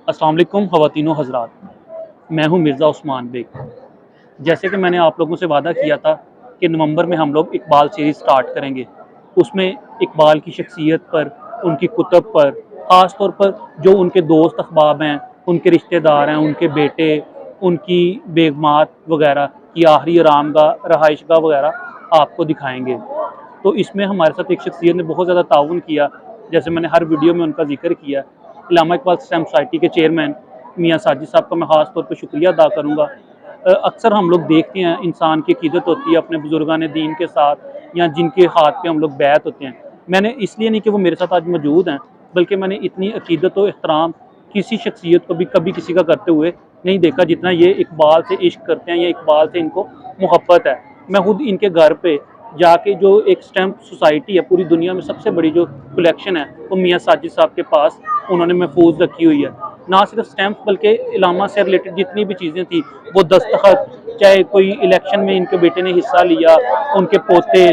अस्सलाम वालेकुम ख़वातीनो हज़रात, मैं हूं मिर्ज़ा उस्मान बेग। जैसे कि मैंने आप लोगों से वादा किया था कि नवंबर में हम लोग इकबाल सीरीज़ स्टार्ट करेंगे। उसमें इकबाल की शख्सियत पर, उनकी कुतब पर, ख़ास तौर पर जो उनके दोस्त अहबाब हैं, उनके रिश्तेदार हैं, उनके बेटे, उनकी बेगमात वगैरह की आखिरी आरामगाह, रहाइशगाह वगैरह आपको दिखाएंगे। तो इसमें हमारे साथ एक शख्सियत ने बहुत ज़्यादा ताउन किया, जैसे मैंने हर वीडियो में उनका जिक्र किया। इलामा इकबाल इस्लाम सोसाइटी के चेयरमैन मियाँ साजिद साहब का मैं ख़ास तौर पर शुक्रिया अदा करूँगा। अक्सर हम लोग देखते हैं इंसान की अक़ीदत होती है अपने बुजुर्गान दीन के साथ या जिनके हाथ पे हम लोग बैत होते हैं। मैंने इसलिए नहीं कि वो मेरे साथ आज मौजूद हैं, बल्कि मैंने इतनी अक़ीदत और एहतराम किसी शख्सियत को भी कभी किसी का करते हुए नहीं देखा जितना ये इकबाल से इश्क करते हैं या इकबाल से इनको मोहब्बत है। मैं खुद इनके घर पे जाके, जो एक स्टैम्प सोसाइटी है पूरी दुनिया में सबसे बड़ी जो कलेक्शन है, वो मियाँ साजिद साहब के पास उन्होंने महफूज रखी हुई है। ना सिर्फ स्टैम्प बल्कि इलामा से रिलेटेड जितनी भी चीज़ें थी, वो दस्तखत, चाहे कोई इलेक्शन में इनके बेटे ने हिस्सा लिया, उनके पोते,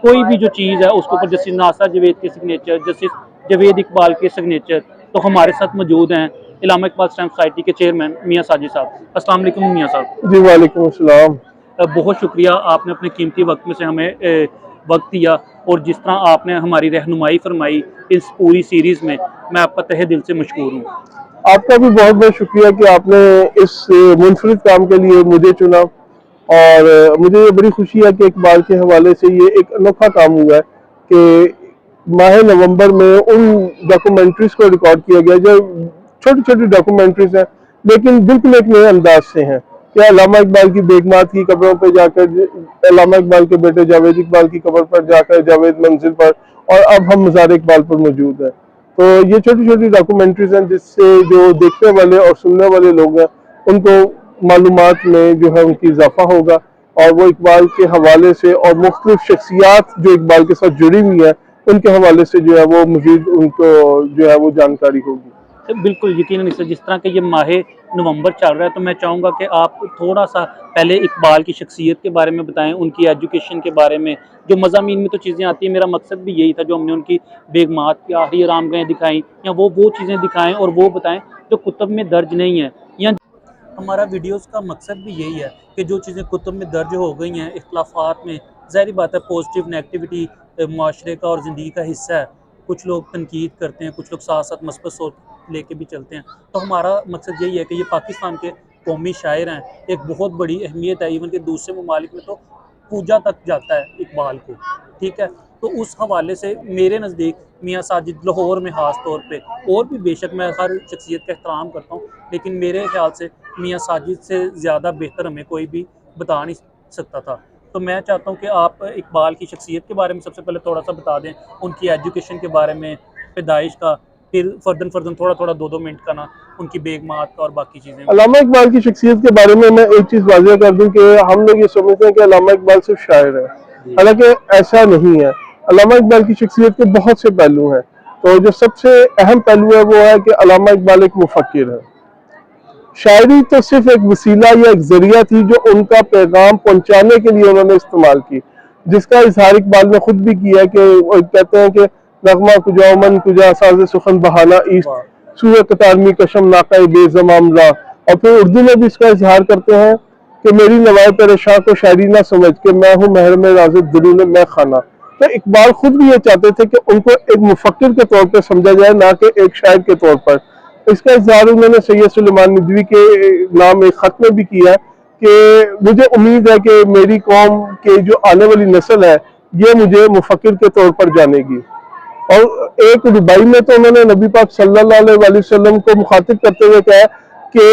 कोई भी जो चीज़ है उसके ऊपर जस्टिस नासर जवेद के सिग्नेचर, जस्टिस जावेद इकबाल के सिग्नेचर तो हमारे साथ मौजूद हैं इलामा इकबाल स्टैम्प सोसाइटी के चेयरमैन मियाँ साजिद साहब। अस्सलाम वालेकुम मियाँ साहब। जी वालेकुम अस्सलाम। बहुत शुक्रिया, आपने अपने कीमती वक्त में से हमें वक्त दिया, और जिस तरह आपने हमारी रहनुमाई फरमाई इस पूरी सीरीज़ में, मैं आपका तहे दिल से मशकूर हूँ। आपका भी बहुत बहुत शुक्रिया कि आपने इस मुनफरिद काम के लिए मुझे चुना, और मुझे ये बड़ी खुशी है कि इकबाल के हवाले से ये एक अनोखा काम हुआ है कि माह नवंबर में उन डॉक्यूमेंट्रीज को रिकॉर्ड किया गया जो छोटी छोटी डॉक्यूमेंट्रीज हैं, लेकिन बिल्कुल एक नए अंदाज से हैं कि अल्लामा इकबाल की बेगमात की कब्रों पर जाकर, अल्लामा इकबाल के बेटे जावेद इकबाल की कब्र पर जाकर, जावेद मंजिल पर, और अब हम मज़ार इकबाल पर मौजूद हैं। तो ये छोटी छोटी डॉक्यूमेंट्रीज हैं जिससे जो देखने वाले और सुनने वाले लोग हैं उनको मालूमात में जो है उनकी इजाफा होगा, और वो इकबाल के हवाले से और मुख्तलिफ शख्सियात जो इकबाल के साथ जुड़ी हुई हैं उनके हवाले से जो है वो मजीद उनको जो है वो जानकारी होगी। बिल्कुल यकीनन सर, जिस तरह के ये माह नवंबर चल रहा है, तो मैं चाहूँगा कि आप थोड़ा सा पहले इकबाल की शख्सियत के बारे में बताएं, उनकी एजुकेशन के बारे में। जो मज़ामीन में तो चीज़ें आती हैं, मेरा मकसद भी यही था, जो हमने उनकी बेगमात की आखिरी आरामगाहें दिखाई, या वो चीज़ें दिखाएं और वो बताएं जो कुतुब में दर्ज नहीं है। या हमारा वीडियोस का मकसद भी यही है कि जो चीज़ें कुतुब में दर्ज हो गई हैं इख्तिलाफ़ात में, ज़ाहिर बात है पॉजिटिव नेगेटिविटी माशरे का और ज़िंदगी का हिस्सा है। कुछ लोग तनकीद करते हैं, कुछ लोग साथ साथ मस्बत सोच लेके भी चलते हैं। तो हमारा मकसद यही है कि ये पाकिस्तान के कौमी शायर हैं, एक बहुत बड़ी अहमियत है, इवन कि दूसरे ममालिक में तो पूजा तक जाता है इकबाल को, ठीक है। तो उस हवाले से मेरे नज़दीक मियाँ साजिद लाहौर में ख़ास तौर पे, और भी बेशक मैं हर शख्सियत का एहतराम करता हूँ, लेकिन मेरे ख्याल से मियाँ साजिद से ज़्यादा बेहतर हमें कोई भी बता नहीं सकता था। तो मैं चाहता हूँ कि आप इकबाल की शख्सियत के बारे में सबसे पहले थोड़ा सा बता दें, उनकी एजुकेशन के बारे में, पैदाइश का, फिर फर्दन फर्दन थोड़ा थोड़ा 2-2 मिनट का ना, उनकी बेगमात का और बाकी चीज़ें। अल्लामा इकबाल की शख्सियत के बारे में मैं एक चीज़ वाज़ेह कर दूं कि हम लोग ये समझते हैं कि अल्लामा इकबाल सिर्फ शायर है, हालांकि ऐसा नहीं है। अल्लामा इकबाल की शख्सियत के बहुत से पहलू हैं, तो जो सबसे अहम पहलू है वो है कि अल्लामा इकबाल एक मुफक्किर है। शायरी तो सिर्फ एक वसीला या एक जरिया थी जो उनका पैगाम पहुंचाने के लिए उन्होंने इस्तेमाल की, जिसका इजहार इकबाल ने खुद भी किया कि कहते हैं कि नगमा कुजा मन कुजा साज सुखन बहाना ईस्ट सूर्य कतारमी कशम नाका बेजमामला। और फिर उर्दू में भी इसका इजहार करते हैं कि मेरी नवाए परेशान को शायरी ना समझ के मैं हूँ महर में राज़िक दिलूं मैं खाना। तो इकबाल खुद भी ये चाहते थे कि उनको एक मुफक्किर के तौर पर समझा जाए, ना कि एक शायर के तौर पर। इसका इजहार उन्होंने सैयद सुलेमान नदवी के नाम एक खत में भी किया कि मुझे उम्मीद है कि मेरी कौम के जो आने वाली नस्ल है ये मुझे मुफक्किर के तौर पर जानेगी। और एक रुबाई में तो उन्होंने नबी पाक सल्लल्लाहु अलैहि वसल्लम को मुखातिब करते हुए कहा कि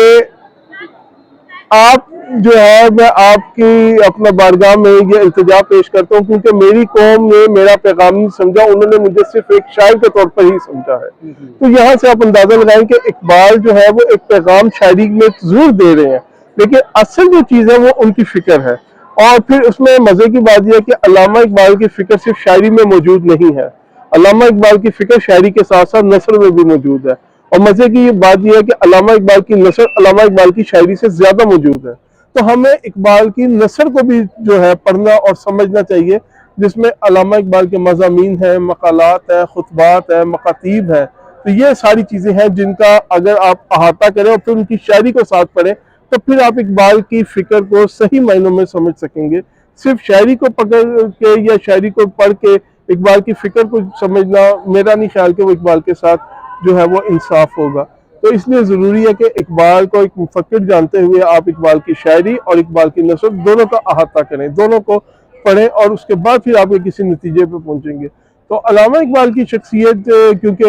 आप जो है, मैं आपकी अपना बारगाह में ये इल्तिजा पेश करता हूँ क्योंकि मेरी कौम ने मेरा पैगाम नहीं समझा, उन्होंने मुझे सिर्फ एक शायर के तौर पर ही समझा है। तो यहाँ से आप अंदाजा लगाएं कि इकबाल जो है वो एक पैगाम शायरी में जरूर दे रहे हैं, लेकिन असल जो चीज़ है वो उनकी फिक्र है। और फिर उसमें मजे की बात यह है कि अल्लामा इकबाल की फिक्र सिर्फ शायरी में मौजूद नहीं है, अल्लामा इकबाल की फिक्र शायरी के साथ साथ नसर में भी मौजूद है। और मजे की बात यह है कि अल्लामा इकबाल की नसर अल्लामा इकबाल की शायरी से ज्यादा मौजूद है। तो हमें इकबाल की नसर को भी जो है पढ़ना और समझना चाहिए, जिसमें अल्लामा इकबाल के मज़ामीन हैं, मकालात हैं, खुतबात हैं, मकातीब हैं, तो ये सारी चीज़ें हैं जिनका अगर आप अहाता करें और फिर उनकी शायरी को साथ पढ़ें तो फिर आप इकबाल की फ़िक्र को सही मायनों में समझ सकेंगे। सिर्फ शायरी को पकड़ के या शायरी को पढ़ के इकबाल की फ़िक्र को समझना, मेरा नहीं ख्याल कि वो इकबाल के साथ जो है वो इंसाफ होगा। तो इसलिए ज़रूरी है कि इकबाल को एक मुफक्किर जानते हुए आप इकबाल की शायरी और इकबाल की नस्र दोनों का अहाता करें, दोनों को पढ़ें और उसके बाद फिर आप किसी नतीजे पे पहुंचेंगे। तो अल्लामा इकबाल की शख्सियत क्योंकि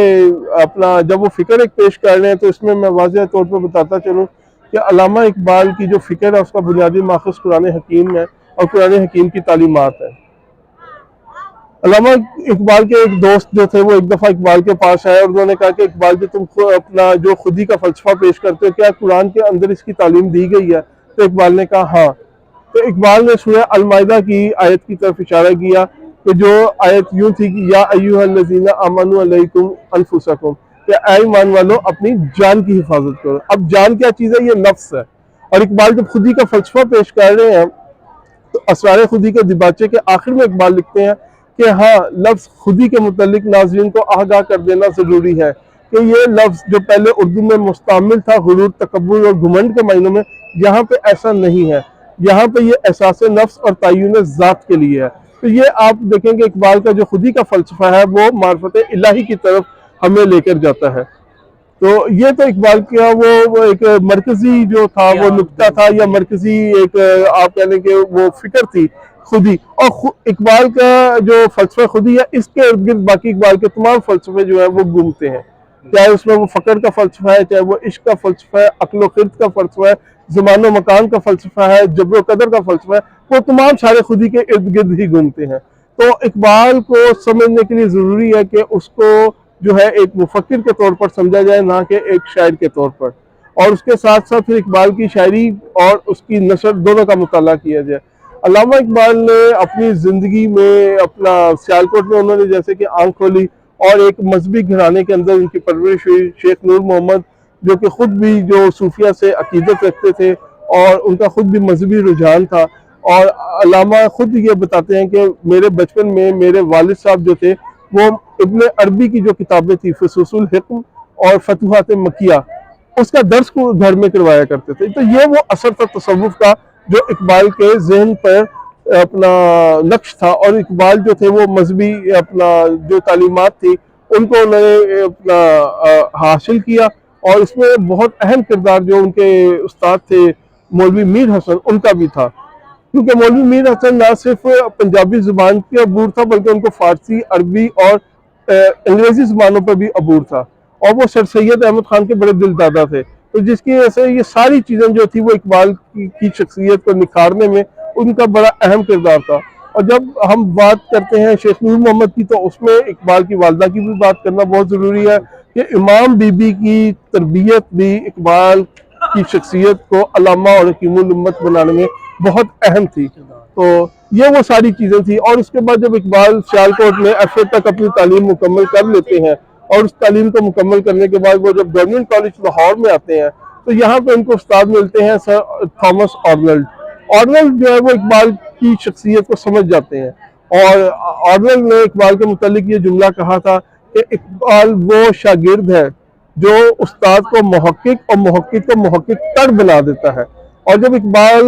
अपना जब वो फ़िक्र एक पेश कर रहे हैं तो इसमें मैं वाज़ेह तौर पर बताता चलूँ कि अल्लामा इकबाल की जो फ़िक्र है उसका बुनियादी माखज़ कुरान हकीम है और कुरान हकीम की तालीमात है। अल्लामा इकबाल के एक दोस्त जो थे वो एक दफ़ा इकबाल के पास आए और उन्होंने कहा कि इकबाल जी तुम अपना जो खुदी का फ़लसफ़ा पेश करते हो क्या कुरान के अंदर इसकी तालीम दी गई है? तो इकबाल ने कहा हाँ। तो इकबाल ने सूरह अल-माइदा की आयत की तरफ इशारा किया कि जो आयत यूँ थी कि या अय्युहल्लज़ीना आमनू अलैकुम अनफुसकुम, कि ऐ ईमान वालों अपनी जान की हिफाजत करो। अब जान क्या चीज़ है? ये नफ्स है। और इकबाल जब खुदी का फ़लसफ़ा पेश कर रहे हैं तो असरार खुदी के दिबाचे के आखिर में इकबाल लिखते हैं कि हाँ, लफ्ज़ खुदी के मुतल्लिक नाज़रीन को आगाह कर देना ज़रूरी है कि ये लफ्ज़ जो पहले उर्दू में मुस्तमिल था गुरूर, तकब्बुर और घुमंड के मायनों में, यहाँ पे ऐसा नहीं है। यहाँ पे ये एहसास नफ्स और तय्युन ज़ात के लिए है। तो ये आप देखेंगे इकबाल का जो खुदी का फ़लसफ़ा है वो मार्फत इलाही की तरफ हमें लेकर जाता है। तो ये तो इकबाल का वो एक मरकजी जो था वो नुक्ता था या मरकजी एक आप कह लें कि वो फिक्र थी खुदी। और इकबाल का जो फलसफा खुदी है इसके इर्द गिर्द बाकी इकबाल के तमाम फलसफे जो है वो घूमते हैं, चाहे उसमें वो फ़क्र का फ़लसफ़ा है, चाहे वो इश्क का फ़लसफ़ा है, अक्ल ख़िर्द का फ़लसफ़ा है, ज़मान व मकान का फ़लसफ़ा है, जब्र कदर का फ़लसफ़ा है, वो तमाम सारे खुदी के इर्द गिर्द ही घूमते हैं। तो इकबाल को समझने के लिए ज़रूरी है कि उसको जो है एक मुफक्किर के तौर पर समझा जाए, ना कि एक शायर के तौर पर। और उसके साथ साथ फिर इकबाल की शायरी और उसकी नसर दोनों का मुताला किया जाए। अल्लामा इकबाल ने अपनी ज़िंदगी में अपना सियालकोट में उन्होंने जैसे कि आंख खोली और एक मजहबी घराने के अंदर उनकी परवरिश हुई। शेख नूर मोहम्मद जो कि ख़ुद भी जो सूफिया से अकीदत रखते थे और उनका ख़ुद भी मजहबी रुझान था। और अल्लामा ख़ुद ये बताते हैं कि मेरे बचपन में मेरे वालिद साहब जो थे वो इब्न अरबी की जो किताबें थी फसूसुल हिक्म और फतुहात मक्किया, उसका दर्स को घर में करवाया करते थे। तो ये वो असर था तसव्वुफ का जो इकबाल के जहन पर अपना नक्श था। और इकबाल जो थे वो मजहबी अपना जो तालीमात थी उनको उन्होंने अपना हासिल किया। और इसमें बहुत अहम किरदार जो उनके उस्ताद थे मौलवी मीर हसन उनका भी था, क्योंकि मौलवी मीर हसन ना सिर्फ पंजाबी ज़ुबान के अबूर था बल्कि उनको फ़ारसी, अरबी और अंग्रेज़ी ज़ुबानों पर भी अबूर था। और वो सर सैयद अहमद ख़ान के बड़े दिलदादा थे। तो जिसकी वजह से ये सारी चीज़ें जो थी वो इकबाल की शख्सियत को निखारने में उनका बड़ा अहम किरदार था। और जब हम बात करते हैं शेख नूर मोहम्मद की तो उसमें इकबाल की वालदा की भी बात करना बहुत ज़रूरी है कि इमाम बीबी की तरबियत भी इकबाल की शख्सियत को अल्लामा और हकीमुल उम्मत बनाने में बहुत अहम थी। तो ये वो सारी चीज़ें थी। और उसके बाद जब इकबाल सियालकोट में एफ.ए. तक अपनी तालीम मुकम्मल कर लेते हैं और उस तालीम को मुकम्मल करने के बाद वो जब गवर्नमेंट कॉलेज लाहौर में आते हैं तो यहाँ पे उनको उस्ताद मिलते हैं सर थॉमस ऑर्वेल। ऑर्वेल जो है वो इकबाल की शख्सियत को समझ जाते हैं। और ऑर्वेल ने इकबाल के मुतालिक ये जुमला कहा था कि इकबाल वो शागिर्द है जो उस्ताद को मुहक्किक और मुहक्किक को मुहक्किक तर बना देता है। और जब इकबाल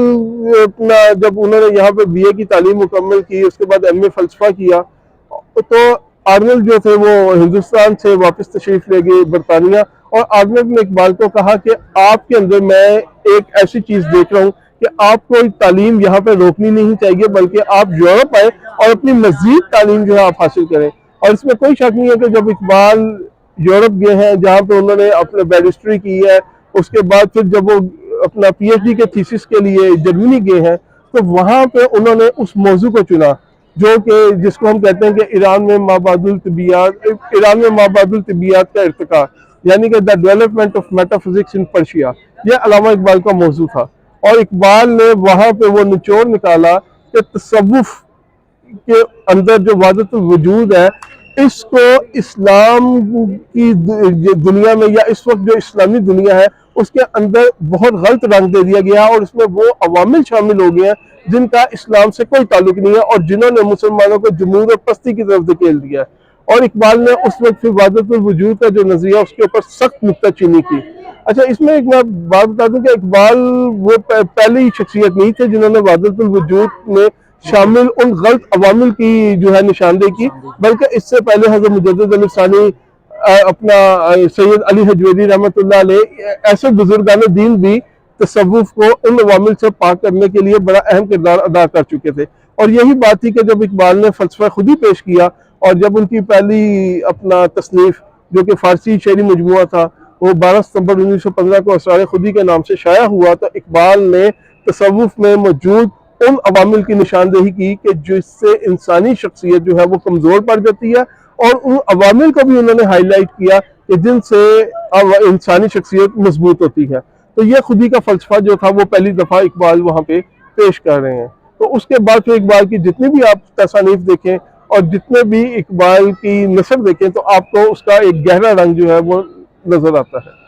अपना जब उन्होंने यहाँ पे बीए की तालीम मुकम्मल की, उसके बाद एमए फ़लसफ़ा किया, तो आर्नल्ड जो थे वो हिंदुस्तान से वापस तशरीफ़ ले गए बरतानिया। और आर्नल्ड ने इकबाल को कहा कि आपके अंदर मैं एक ऐसी चीज़ देख रहा हूँ कि आपको तालीम यहाँ पे रोकनी नहीं चाहिए बल्कि आप यूरोप आए और अपनी मज़ीद तालीम जो है आप हासिल करें। और इसमें कोई शक नहीं है कि जब इकबाल यूरोप गए हैं जहाँ पे उन्होंने अपने बैरिस्ट्री की है, उसके बाद फिर जब वो अपना पीएचडी के थीसिस के लिए जर्मनी गए हैं तो वहाँ पे उन्होंने उस मौजू को चुना जो कि जिसको हम कहते हैं कि ईरान में माबादुल तिबियात का इर्तिका, यानी कि the development of metaphysics in Persia, यह अल्लामा इकबाल का मौजू था। और इकबाल ने वहाँ पे वो निचोड़ निकाला कि तसव्वुफ के अंदर जो वादतुल वजूद है इसको इस्लाम की दुनिया में या इस वक्त जो इस्लामी दुनिया है उसके अंदर बहुत गलत रंग दे दिया गया और उसमें वो अवामिल शामिल हो गए हैं जिनका इस्लाम से कोई ताल्लुक नहीं है और जिन्होंने मुसलमानों को जमूर और पस्ती की तरफ धकेल दिया है। और इकबाल ने उस वक्त फिर वादतुल वजूद का जो नजरिया उसके ऊपर सख्त नुक्ताचीनी की। अच्छा, इसमें एक मैं बात बता दूं कि इकबाल वो पहली शख्सियत नहीं थे जिन्होंने वादतुल वजूद में शामिल उन गलत अवामिल की जो है निशानदेही की, बल्कि इससे पहले हज़रत मुजद्दिद अली सानी अपना सैयद अली हजवेरी रहमतुल्लाह अलैह ऐसे बुजुर्गान दीन भी तसव्वुफ को उन अवामिल से पाक करने के लिए बड़ा अहम किरदार अदा कर चुके थे। और यही बात थी कि जब इकबाल ने फलसफा खुद ही पेश किया और जब उनकी पहली अपना तसनीफ जो कि फारसी शेरी मजमुआ था वो 12 सितंबर 1915 को असरार खुदी के नाम से शाया हुआ, तो इकबाल ने तसव्वुफ में मौजूद उन अवामिल की निशानदेही की कि जिससे इंसानी शख्सियत जो है वो कमज़ोर पड़ जाती है, और उन अवामिल को भी उन्होंने हाईलाइट किया कि जिनसे इंसानी शख्सियत मजबूत होती है। तो ये खुदी का फलसफा जो था वो पहली दफ़ा इकबाल वहाँ पे पेश कर रहे हैं। तो उसके बाद फिर इकबाल की जितनी भी आप तसानीफ देखें और जितने भी इकबाल की नसर देखें तो आपको उसका एक गहरा रंग जो है वो नजर आता है।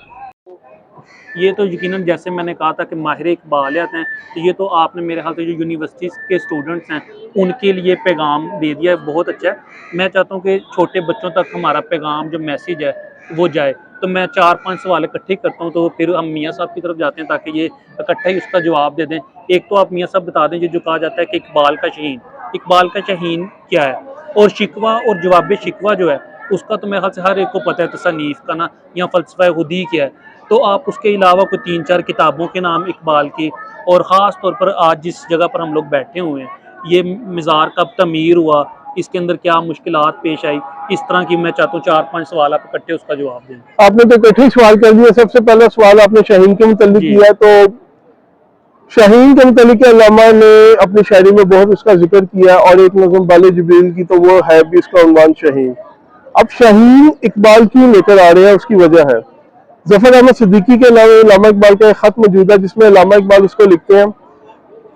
ये तो यकीनन जैसे मैंने कहा था कि माहिर इकबालियत हैं, तो ये तो आपने मेरे ख्याल से जो यूनिवर्सिटीज़ के स्टूडेंट्स हैं उनके लिए पैगाम दे दिया है, बहुत अच्छा है। मैं चाहता हूँ कि छोटे बच्चों तक हमारा पैगाम जो मैसेज है वो जाए। तो मैं 4-5 सवाल इकट्ठे करता हूँ, तो फिर हम मियाँ साहब की तरफ जाते हैं ताकि ये इकट्ठा ही उसका जवाब दे दें। एक तो आप मियाँ साहब बता दें जो कहा जाता है कि इकबाल का शहीन क्या है, और शिकवा और जवाब शिकवा जो है उसका तो मेरे ख्याल से हर एक को पता है तसनीफ़ का ना, या फ़लसफ़ा खुदी क्या है। तो आप उसके अलावा कोई 3-4 किताबों के नाम इकबाल की, और ख़ास तौर पर आज जिस जगह पर हम लोग बैठे हुए हैं, ये मज़ार कब तमीर हुआ, इसके अंदर क्या मुश्किलात पेश आई, इस तरह की मैं चाहता हूँ 4-5 सवाल आप इकट्ठे उसका जवाब दें। आपने तो कठिन सवाल कर दिया। सबसे पहला सवाल आपने शाहीन के मुतालिक जी। किया, तो शाहीन के मुतालिक अल्लामा ने अपनी शायरी में बहुत उसका जिक्र किया, और एक नज़म बाले जिब्रील की तो वो है भी इसका उन्वान शाहीन। अब शाहीन इकबाल क्यों लेकर आ रहे हैं, उसकी वजह है जफर अहमद सिद्दीकी के नाम अल्लामा इकबाल का एक खत मौजूद है जिसमें अल्लामा इकबाल उसको लिखते हैं।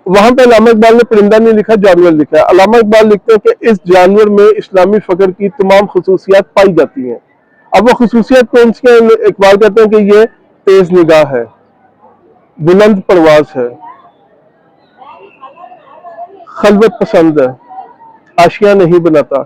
वहां पे अल्लामा इकबाल ने परिंदा नहीं लिखा, जानवर लिखा है। अल्लामा इकबाल लिखते हैं कि इस जानवर में इस्लामी फक्र की तमाम खसूसियात पाई जाती हैं। अब वो खसूसियात कौन सी हैं? इकबाल कहते हैं कि ये तेज निगाह है, बुलंद परवाज है, खलवत पसंद है, आशिया नहीं बनाता,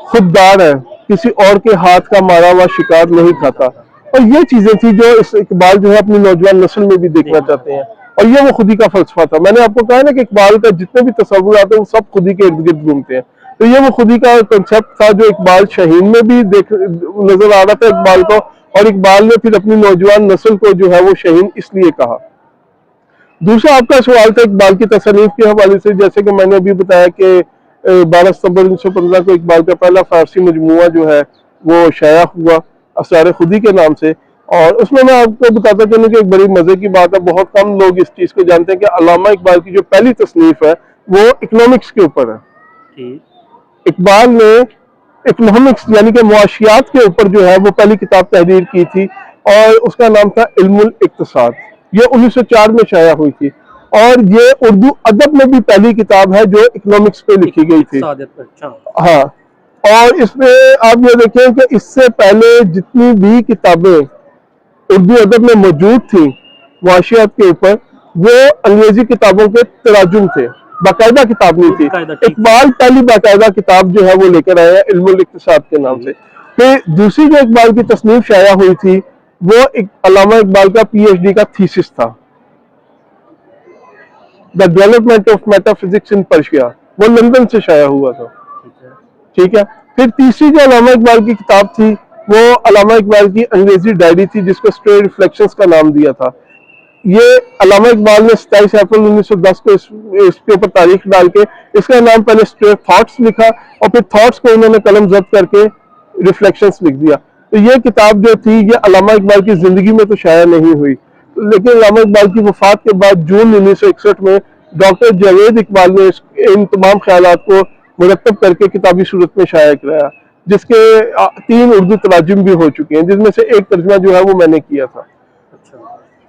खुददार है, किसी और के हाथ का मारा हुआ शिकार नहीं खाता। और ये चीजें थी जो इस इकबाल जो है अपनी नौजवान नस्ल में भी देखना चाहते हैं, और ये वो खुदी का फलसफा था। मैंने आपको कहा ना कि इकबाल का जितने भी तस्वुर आते हैं वो सब खुदी के इर्द गिर्द घूमते हैं। तो ये वो खुदी का कंसेप्ट था जो इकबाल शाहीन में भी देख नजर आ रहा था इकबाल को, और इकबाल ने फिर अपनी नौजवान नस्ल को जो है वो शाहीन इसलिए कहा। दूसरा आपका सवाल था इकबाल की तसनीफ के हवाले से। जैसे कि मैंने अभी बताया कि 12 सितंबर 1915 को इकबाल का पहला फारसी मजमुआ जो है वो शाया हुआ असरार खुदी के नाम से, और उसमें मैं आपको बताता चलूं कि एक बड़ी मजे की बात है, बहुत कम लोग इस चीज को जानते हैं कि अल्लामा इकबाल की जो पहली तसनीफ है वो इकोनॉमिक्स के ऊपर है। इकबाल ने इकोनॉमिक्स यानी कि मुआशियात के ऊपर जो है वो पहली किताब तहरीर की थी, और उसका नाम था इल्मुल इक्तिसाद। ये 1904 में शाया हुई थी, और ये उर्दू अदब में भी पहली किताब है जो इकोनॉमिक्स पे लिखी गई थी। हाँ, और इसमें आप ये देखें कि इससे पहले जितनी भी किताबें उर्दू अदब में मौजूद थी मुआशियात के ऊपर, वो अंग्रेजी किताबों के तराजुम थे, बाकायदा किताब नहीं थी। इकबाल पहली बाकायदा किताब जो है वो लेकर आया है इल्मुल इक्तिसाद के नाम से। फिर दूसरी जो इकबाल की तसनीफ शाया हुई थी वो अल्लामा इकबाल का पीएचडी का थीसिस था, the development of metaphysics in Persia, वो लंदन से शाया हुआ था। ठीक है। फिर तीसरी जो अल्लामा इकबाल की किताब थी वो अल्लामा इकबाल की अंग्रेजी डायरी थी जिसको स्ट्रे रिफ्लेक्शंस का नाम दिया था। ये अल्लामा इकबाल ने 27 अप्रैल 1910 को इसके ऊपर तारीख डाल के इसका नाम पहले स्ट्रे थॉट्स लिखा, और फिर थॉट्स को उन्होंने कलम जब्त करके रिफ्लेक्शंस लिख दिया। तो ये किताब जो थी ये अल्लामा इकबाल की जिंदगी में तो शाया नहीं हुई, लेकिन अल्लामा इकबाल की वफात के बाद जून 1961 में डॉक्टर जावेद इकबाल ने इन तमाम ख्यालात को मुरतब करके किताबी सूरत में शाया कराया, जिसके 3 उर्दू तराजुम भी हो चुके हैं, जिसमें से एक तर्जुमा जो है वो मैंने किया था।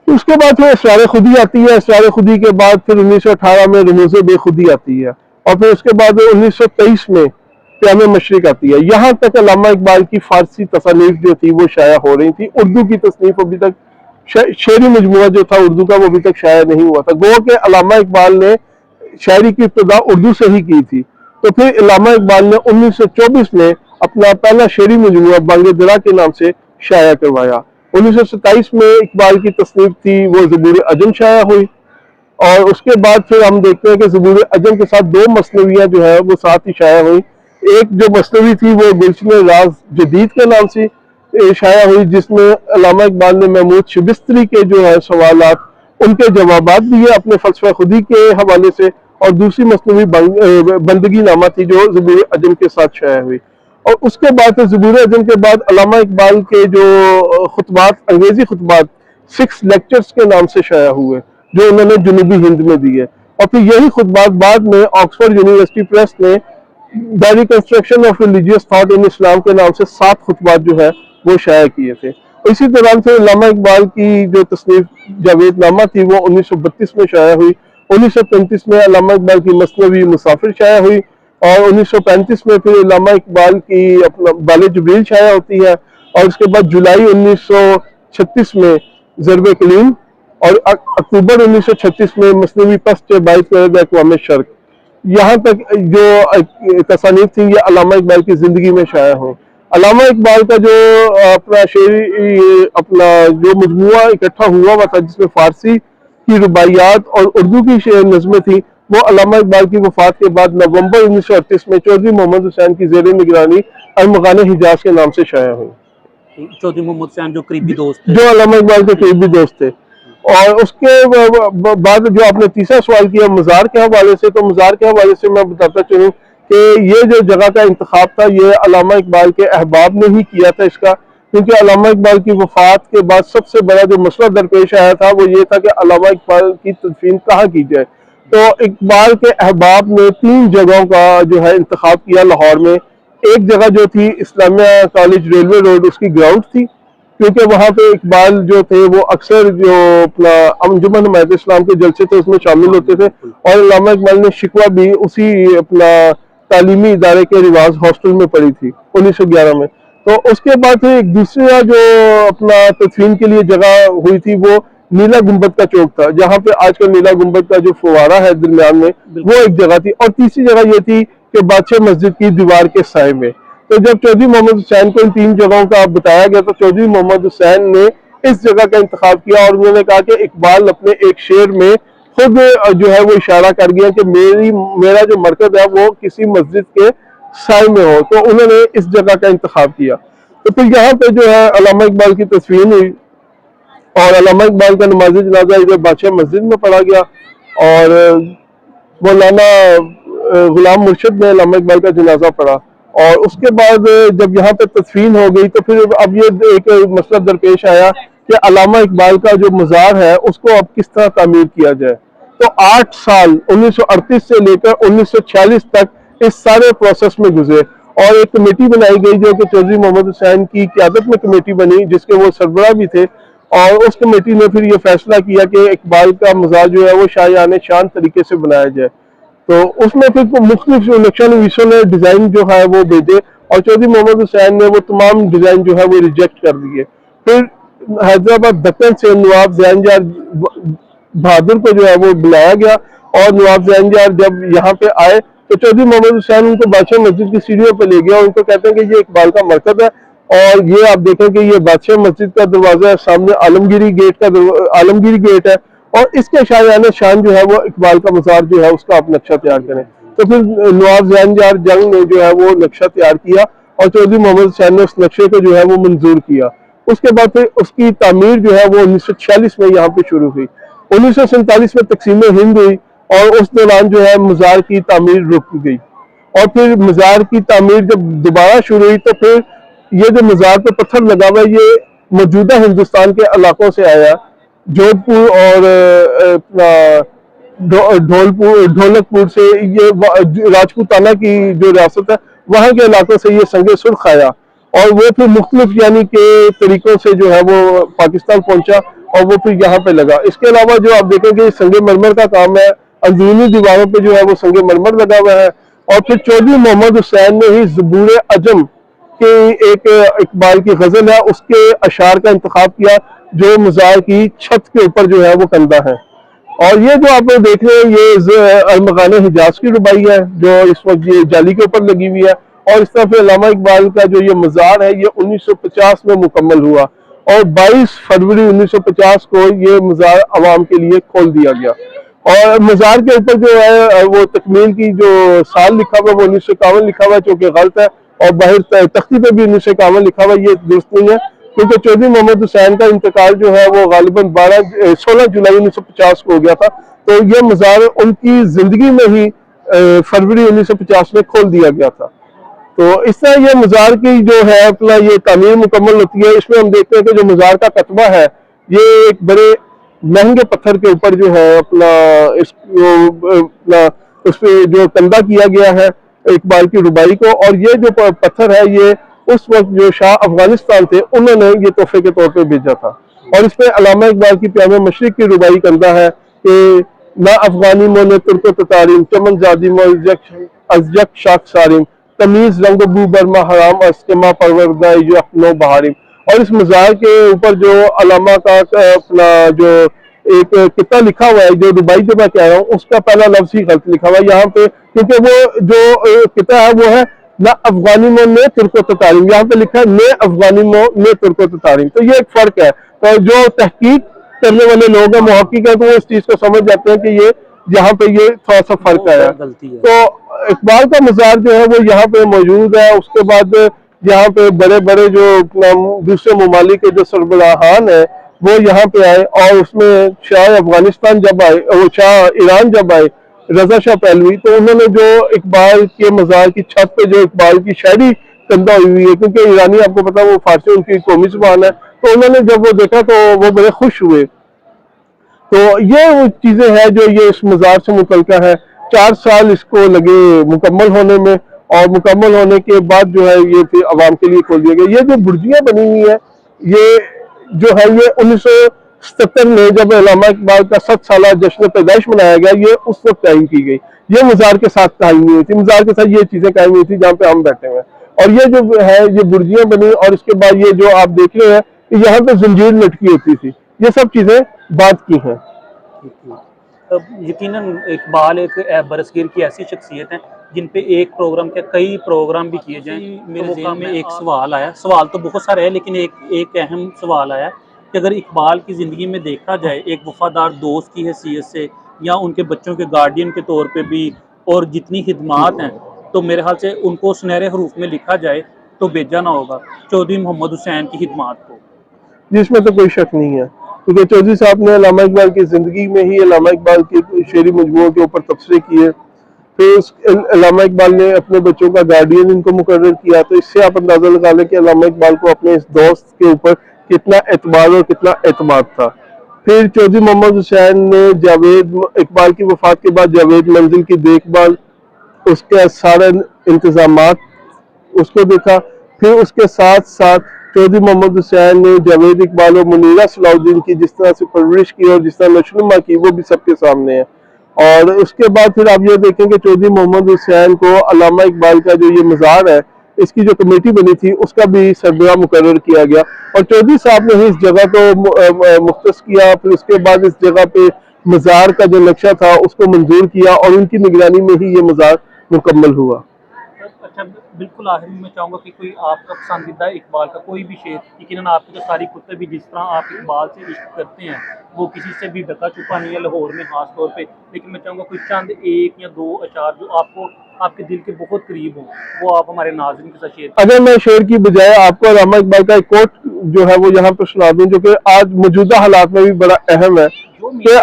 उसके बाद फिर असरार खुदी आती है। असरार खुदी के बाद फिर 1918 में रमूज़े बेखुदी आती है, और फिर उसके बाद 1923 में क़याम मशरिक आती है। यहाँ तक अल्लामा इकबाल की फारसी तसनीफ जो थी वो शाया हो रही थी। उर्दू की तसनीफ अभी तक, शेरी मजमुआ जो था उर्दू का, वो अभी तक शाया नहीं हुआ था। गो के अल्लामा इकबाल ने शायरी की इब्तिदा उर्दू से ही की थी, तो फिर अल्लामा इकबाल ने 1924 में अपना पहला शेरी मजमूआ बांगे दरा के नाम से शाया करवाया। 1927 में इकबाल की तसनीफ थी वो ज़बूर अजम शाया हुई, और उसके बाद फिर हम देखते हैं कि ज़बूर अजम के साथ दो मसनवियाँ जो है वो साथ ही शाया हुई। एक जो मसनवी थी वो गुलशन राज जदीद के नाम से शाया हुई, जिसमें अल्लामा इकबाल ने महमूद शिबिस्तरी के जो है सवालात उनके जवाबात दिए अपने फलसफा खुदी के हवाले से, और दूसरी मसनवी बंदगी नामा थी जो ज़बूर अजम के साथ शाया हुई। और उसके बाद ज़बूर अजम के बाद अल्लामा इकबाल के जो खुतबात, अंग्रेजी खुतबात 6 लेक्चर्स के नाम से शाया हुए जो उन्होंने जनूबी हिंद में दिए, और फिर यही खुतबात बाद में ऑक्सफोर्ड यूनिवर्सिटी प्रेस ने The Reconstruction of Religious Thought in Islam के नाम से 7 खुतबात जो है वो शाया किए थे। इसी दौरान फिर अल्लामा इकबाल की जो तसनीफ जावेदनामा थी वो 1932 में शाया हुई। 1935 में अल्लामा इकबाल की मसनवी मुसाफिर शाया हुई, और 1935 में फिर अल्लामा इकबाल की अपना बाले जबरील शाया होती है, और उसके बाद जुलाई 1936 में ज़रब कलीम, और अक्टूबर 1936 में मसनवी पस्त बाइत कर अक़वाम शर्क। यहाँ तक जो तसानीफ थी ये अल्लामा इकबाल की ज़िंदगी में शाया हो। अल्लामा इकबाल का जो अपना शेरी अपना जो मजमुआ इकट्ठा हुआ था जिसमें फ़ारसी की रुबाइयात और उर्दू की शेर नज़में थी, वो अल्लामा इकबाल की वफ़ात के बाद नवंबर 1938 में चौधरी मोहम्मद हुसैन की ज़ेर निगरानी अरमगान हिजाज के नाम से शाया हुई। चौधरी मोहम्मद हुसैन जो करीबी दोस्त थे, जो अल्लामा इकबाल के करीबी दोस्त थे। और उसके बाद जो आपने तीसरा सवाल किया मज़ार के हवाले से, तो मज़ार के हवाले से मैं बताता चलूँ कि ये जो जगह का इंतखाब था ये अल्लामा इकबाल के अहबाब ने ही किया था इसका, क्योंकि अल्लामा इकबाल की वफ़ात के बाद सबसे बड़ा जो मसला दरपेश आया था वो ये था कि अल्लामा इकबाल की तदफीन कहाँ की जाए। तो इकबाल के अहबाब ने 3 जगहों का जो है इंतखाब किया लाहौर में। एक जगह जो थी इस्लामिया कॉलेज रेलवे रोड, उसकी ग्राउंड थी, क्योंकि वहाँ पे इकबाल जो थे वो अक्सर जो अपना अंजुमन हिमायत इस्लाम के जलसे थे उसमें शामिल होते थे, और अल्लामा इकबाल ने शिकवा भी उसी अपना तालीमी इदारे के रिवाज हॉस्टल में पढ़ी थी 1911 में। तो उसके बाद फिर एक दूसरा जो अपना तदफीन के लिए जगह हुई थी वो नीला गुंबद का चौक था, जहाँ पे आजकल नीला गुंबद का जो फुवारा है दरमियान में वो एक जगह थी, और तीसरी जगह ये थी कि बादशाह मस्जिद की दीवार के साए में। तो जब चौधरी मोहम्मद हुसैन को इन 3 जगहों का बताया गया तो चौधरी मोहम्मद हुसैन ने इस जगह का इंतखाब किया, और उन्होंने कहा कि इकबाल अपने एक शेर में खुद जो है वो इशारा कर गया कि मेरा जो मरकज है वो किसी मस्जिद के साए में हो, तो उन्होंने इस जगह का इंतखाब किया। तो फिर यहाँ पे जो है अल्लामा इकबाल की तस्वीर हुई, और अल्लामा इकबाल का नमाज जनाजा इधर बादशाह मस्जिद में पढ़ा गया, और मौलाना गुलाम मुर्शिद ने अल्लामा इकबाल का जनाजा पढ़ा। और उसके बाद जब यहाँ पे तदफीन हो गई तो फिर अब ये एक मसला दरपेश आया कि अल्लामा इकबाल का जो मज़ार है उसको अब किस तरह तामीर किया जाए। तो 8 साल 1938 से लेकर 1946 तक इस सारे प्रोसेस में गुजरे, और एक कमेटी बनाई गई जो कि चौधरी मोहम्मद हुसैन की क़यादत में कमेटी बनी, जिसके वो सरबराह भी थे, और उस कमेटी ने फिर ये फैसला किया कि इकबाल का मज़ार जो है वो शायाने शान तरीके से बनाया जाए। तो उसमें फिर मुख्तलिफ नक्शा नवीसों ने डिज़ाइन जो है वो भेजे, और चौधरी मोहम्मद हुसैन ने वो तमाम डिज़ाइन जो है वो रिजेक्ट कर दिए। फिर हैदराबाद दक्कन से नवाब ज़ैनजार बहादुर को जो है वो बुलाया गया, और नवाब ज़ैनजार जब यहाँ पे आए तो चौधरी मोहम्मद हुसैन उनको बादशाह मस्जिद की सीढ़ियों पर ले गया, और उनको कहते हैं कि ये इकबाल का मरकज है, और ये आप देखें कि ये बादशाह मस्जिद का दरवाजा है, सामने आलमगीरी गेट है, और इसके शायाने शान जो है वो इकबाल का मज़ार जो है उसका आप नक्शा तैयार करें। तो फिर नवाब ज़ैनजार जंग ने जो है वो नक्शा तैयार किया, और चौधरी मोहम्मद हुसैन ने उस नक्शे को जो है वो मंजूर किया। उसके बाद फिर उसकी तामीर जो है वो 1946 में यहाँ पे शुरू हुई। 1947 में तकसीम हिंद हुई, और उस दौरान जो है मज़ार की तामीर रुक गई, और फिर मज़ार की तामीर जब दोबारा शुरू हुई तो फिर ये जो मज़ार पर पत्थर लगा हुआ है ये मौजूदा हिंदुस्तान के इलाकों से आया, जोधपुर और ढोलकपुर से, ये राजपूताना की जो रियासत है वहाँ के इलाकों से ये संगे सुर्ख आया, और वो फिर मुख्तलिफ यानी के तरीकों से जो है वो पाकिस्तान पहुंचा, और वो फिर यहाँ पे लगा। इसके अलावा जो आप देखेंगे संगे मरमर का काम है, अंदरूनी दीवारों पे जो है वो संगे मरमर लगा हुआ है। और फिर चौधरी मोहम्मद हुसैन ने ही ज़बूर अजम के एक इकबाल की गज़ल है उसके अशार का इंतखाब किया, जो मज़ार की छत के ऊपर जो है वो कंधा है। और ये जो आप देख रहे हैं ये अरमगान हिजाज की रुबाई है जो इस वक्त ये जाली के ऊपर लगी हुई है। और इस तरफ अल्लामा इकबाल का जो ये मज़ार है ये 1950 में मुकम्मल हुआ और 22 फरवरी 1950 को ये मज़ार आवाम के लिए खोल दिया गया। और मज़ार के ऊपर जो है वो तकमील की जो साल लिखा हुआ है वो 1951 लिखा हुआ है, जो कि गलत है। और बाहर तख्ती पे भी 1951 लिखा हुआ है, ये दुरुस्त नहीं है, क्योंकि चौधरी मोहम्मद हुसैन का इंतकाल जो है वो गालिबन 16 जुलाई 1950 को हो गया था। तो ये मज़ार उनकी जिंदगी में ही फरवरी 1950 में खोल दिया गया था। तो इस तरह ये मज़ार की जो है अपना ये तामीर मुकम्मल होती है। इसमें हम देखते हैं कि जो मज़ार का कतबा है ये एक बड़े महंगे पत्थर के ऊपर जो है अपना अपना उस पर जो कंधा किया गया है इकबाल की रुबाई को। और ये जो पत्थर है ये उस वक्त जो शाह अफगानिस्तान थे उन्होंने ये तोहफे के तौर पे भेजा था। और इसमें अल्लामा इकबाल की प्याम मशरिक की रुबाई कंधा है कि ना अफगानी मोने तुर्को ततारीम चमन जादी अजक शाख सारिम तमीज रंग बू बर्मा हराम अस्कमा परवरदा जो अखनो बहारिम। और इस मज़ार के ऊपर जो अलामा का अपना जो एक कितना लिखा हुआ है, जो दुबई जो मैं कह रहा हूँ उसका पहला लफ्ज ही गलत लिखा हुआ है यहाँ पे, क्योंकि वो जो किता है वो है ना अफगानी मो ने तुर्को ततारीम, यहाँ पे लिखा है ने अफगानी मो ने तुर्को ततारीम। तो ये एक फर्क है। तो जो तहकीक करने वाले लोग हैं मुहक्किक है तो वो इस चीज को समझ जाते हैं कि ये यहाँ पे ये थोड़ा सा फर्क आया। तो इकबाल का मज़ार जो है वो यहाँ पे मौजूद है। उसके बाद यहाँ पे बड़े बड़े जो दूसरे ममालिक के जो सरबराहान है वो यहाँ पे आए। और उसमें शाह अफगानिस्तान जब आए, वो शाह ईरान जब आए रजा शाह पहलवी, तो उन्होंने जो इकबाल के मज़ार की छत पे जो इकबाल की शायरी कंधा हुई है, क्योंकि ईरानी आपको पता है वो फारसी उनकी कौमी जुबान है, तो उन्होंने जब वो देखा तो वो बड़े खुश हुए। तो ये वो चीजें हैं जो ये इस मज़ार से मुतल्लिका है। 4 साल इसको लगे मुकम्मल होने में और मुकम्मल होने के बाद जो है ये फिर आवाम के लिए खोल दिया गया। ये जो बुर्जियां बनी हुई है ये जो है ये 1977 में जब अल्लामा इकबाल का 7 साला जश्न पैदाइश मनाया गया ये उस वक्त कायम की गई। ये मज़ार के साथ कायम हुई थी, मज़ार के साथ ये चीजें कायम हुई थी जहाँ पे हम बैठे हुए हैं। और ये जो है ये बुर्जियां बनी और इसके बाद ये जो आप देख रहे हैं कि यहाँ पे जंजीर लटकी होती थी, ये सब चीजें बाद की हैं। यकीनन इकबाल एक बरसगीर की ऐसी शख्सियत है जिन पे एक प्रोग्राम के कई प्रोग्राम भी किए जाएं। मेरे ज़हन में एक सवाल आया, सवाल तो बहुत सारे हैं लेकिन एक अहम सवाल आया कि अगर इकबाल की ज़िंदगी में देखा जाए एक वफादार दोस्त की हैसियत से या उनके बच्चों के गार्डियन के तौर पे भी और जितनी खिदमात हैं, तो मेरे ख्याल से उनको सुनहरे हरूफ में लिखा जाए तो बेजा ना होगा चौधरी मोहम्मद हुसैन की खिदमात को। जिसमें तो कोई शक नहीं है, क्योंकि चौधरी साहब ने अल्लामा इकबाल की जिंदगी में ही अल्लामा इकबाल के शेरी मजमूओं के ऊपर तबसरे किए। फिर अल्लामा इकबाल ने अपने बच्चों का गार्डियन इनको मुकर्रर किया। तो इससे आप अंदाजा लगा लें कि अल्लामा इकबाल को अपने इस दोस्त के ऊपर कितना एतबार और कितना एतमाद था। फिर चौधरी मोहम्मद हुसैन ने जावेद इकबाल की वफात के बाद जावेद मंजिल की देखभाल, उसके सारे इंतजामात उसको देखा। फिर उसके साथ साथ चौधरी मोहम्मद हुसैन ने जावेद इकबाल और मुनीरा सलाउद्दीन की जिस तरह से परवरिश की और जिस तरह नशनुमा की वो भी सबके सामने है। और उसके बाद फिर आप ये देखें कि चौधरी मोहम्मद हुसैन को अल्लामा इकबाल का जो ये मज़ार है इसकी जो कमेटी बनी थी उसका भी सरबराह मुकर्रर किया गया और चौधरी साहब ने इस जगह को मुख्तस किया। फिर उसके बाद इस जगह पे मज़ार का जो नक्शा था उसको मंजूर किया और उनकी निगरानी में ही ये मज़ार मुकम्मल हुआ। अच्छा, बिल्कुल आखिर में मैं चाहूँगा कि कोई आपका पसंदीदा इकबाल का कोई भी शेर, यकीनन आपकी तो सारी कुत्ते भी जिस तरह आप इकबाल से इश्क करते हैं वो किसी से भी ढका छुपा नहीं है लाहौर में खास तौर पे, लेकिन मैं चाहूँगा कोई चंद एक या दो अशार जो आपको आपके दिल के बहुत करीब हो वो आप हमारे नाज़रीन के साथ शेयर। अगर मैं शेर की बजाय आपको अल्लामा इकबाल का एक कोट जो है वो यहाँ पर सुना दूं जो कि आज मौजूदा हालात में भी बड़ा अहम है कि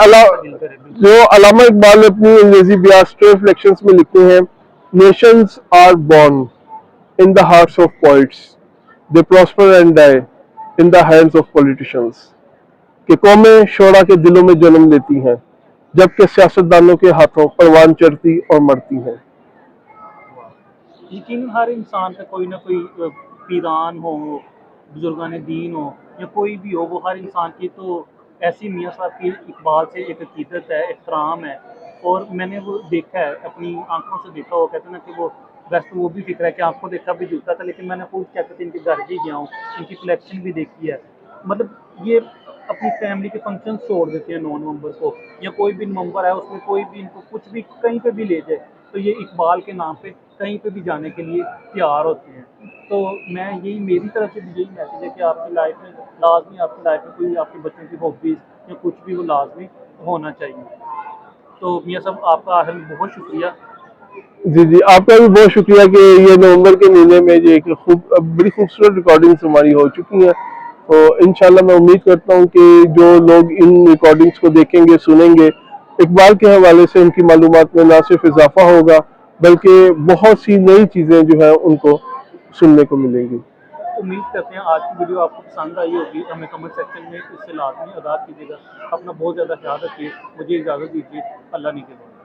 जो अल्लामा इकबाल ने अपनी अंग्रेजी बयान रिफ्लेक्शंस में लिखे हैं, nations are born in the hearts of poets, they prosper and die in the hands of politicians। कि कौमें शोरा के दिलों में जन्म लेती हैं जबकि सियासतदानों के हाथों परवान चढ़ती और मरती हैं। यकीनन हर इंसान का कोई ना कोई पीरान हो, बुजुर्गान दीन हो या कोई भी हो, वो हर इंसान की तो ऐसी मियाँ साहब की इकबाल से एक अकीदत है, एहतराम है। और मैंने वो देखा है, अपनी आंखों से देखा। वो कहते हैं ना कि वो वैसे तो वो भी फिक्र है कि आंखों देखा भी जूता था, लेकिन मैंने खुद क्या कहते हैं इनके घर भी गया हूँ, इनकी कलेक्शन भी देखी है। मतलब ये अपनी फैमिली के फंक्शन छोड़ देते हैं 9 नवंबर को, या कोई भी नवंबर है उसमें कोई भी इनको कुछ भी कहीं पे भी ले जाए, तो ये इकबाल के नाम पे कहीं पे भी जाने के लिए तैयार होते हैं। तो मैं यही, मेरी तरफ से भी यही मैसेज है कि आपकी लाइफ में लाजमी, आपकी लाइफ में कोई आपके बच्चों की हॉबीज़ या कुछ भी वो लाजमी होना चाहिए। तो मियाँ साहब आपका आखिर में बहुत शुक्रिया। जी जी, आपका भी बहुत शुक्रिया कि ये नवंबर के महीने में जो एक बड़ी खूबसूरत रिकॉर्डिंग्स हमारी हो चुकी हैं। तो इंशाल्लाह मैं उम्मीद करता हूँ कि जो लोग इन रिकॉर्डिंग्स को देखेंगे, सुनेंगे, इकबाल के हवाले से उनकी मालूमात में ना सिर्फ इजाफा होगा, बल्कि बहुत सी नई चीज़ें जो है उनको सुनने को मिलेंगी। उम्मीद करते हैं आज की वीडियो आपको पसंद आई होगी। हमें कमेंट सेक्शन में इससे लाजमी आगाह कीजिएगा। अपना बहुत ज़्यादा ख्याल रखिए। मुझे इजाज़त दीजिए। अल्लाह ने के बाद।